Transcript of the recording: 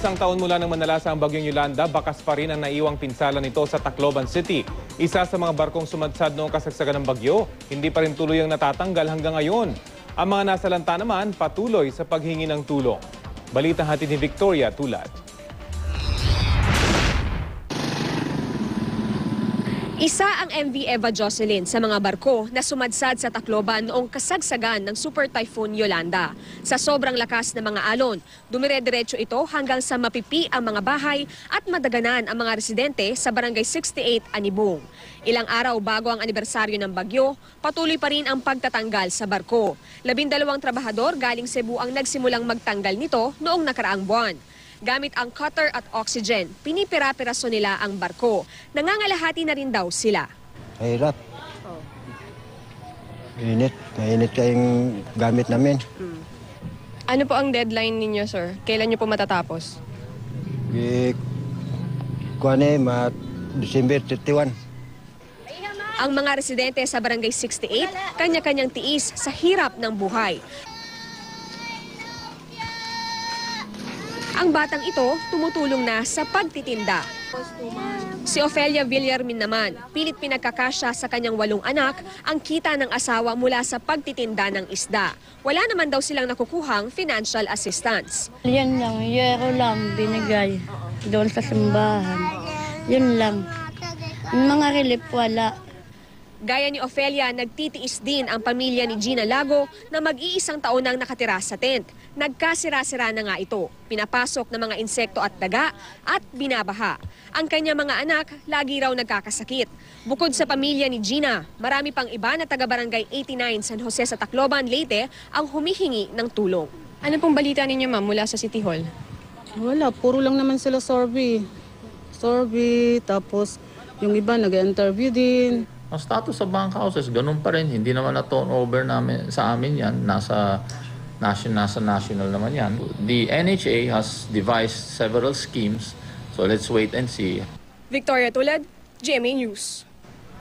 Isang taon mula nang manalasa ang bagyong Yolanda, bakas pa rin ang naiwang pinsala nito sa Tacloban City. Isa sa mga barkong sumadsad noong kasagsagan ng bagyo, hindi pa rin tuloy ang natatanggal hanggang ngayon. Ang mga nasalanta naman patuloy sa paghingi ng tulong. Balita hatid ni Victoria Tulad. Isa ang MV Eva Jocelyn sa mga barko na sumadsad sa Tacloban noong kasagsagan ng Super Typhoon Yolanda. Sa sobrang lakas ng mga alon, dumire-diretso ito hanggang sa mapipi ang mga bahay at madaganan ang mga residente sa Barangay 68 Anibong. Ilang araw bago ang anibersaryo ng bagyo, patuloy pa rin ang pagtatanggal sa barko. 12 trabahador galing Cebu ang nagsimulang magtanggal nito noong nakaraang buwan. Gamit ang cutter at oxygen, pinipira-piraso nila ang barko. Nangangalahati na rin daw sila. Mahirap. Mainit kayong gamit namin. Ano po ang deadline ninyo, sir? Kailan nyo po matatapos? December 31. Ang mga residente sa Barangay 68, kanya-kanyang tiis sa hirap ng buhay. Ang batang ito tumutulong na sa pagtitinda. Si Ofelia Villarmin naman, pilit pinagkakasya sa kanyang 8 anak ang kita ng asawa mula sa pagtitinda ng isda. Wala naman daw silang nakukuhang financial assistance. Yan lang, yero lang binigay doon sa simbahan. Yun lang. Mga relief wala. Gaya ni Ofelia, nagtitiis din ang pamilya ni Gina Lago na mag-iisang taon nang nakatira sa tent. Nagkasira-sira na nga ito. Pinapasok ng mga insekto at daga at binabaha. Ang kanya mga anak, lagi raw nagkakasakit. Bukod sa pamilya ni Gina, marami pang iba na taga-barangay 89 San Jose sa Tacloban, Leyte ang humihingi ng tulong. Ano pong balita ninyo, ma'am, mula sa City Hall? Wala, puro lang naman sila survey, tapos yung iba nag-interview din. Ang status sa bank houses, ganun pa rin. Hindi naman na-turnover namin, sa amin yan. Nasa national naman yan. The NHA has devised several schemes. So let's wait and see. Victoria Tulad, GMA News.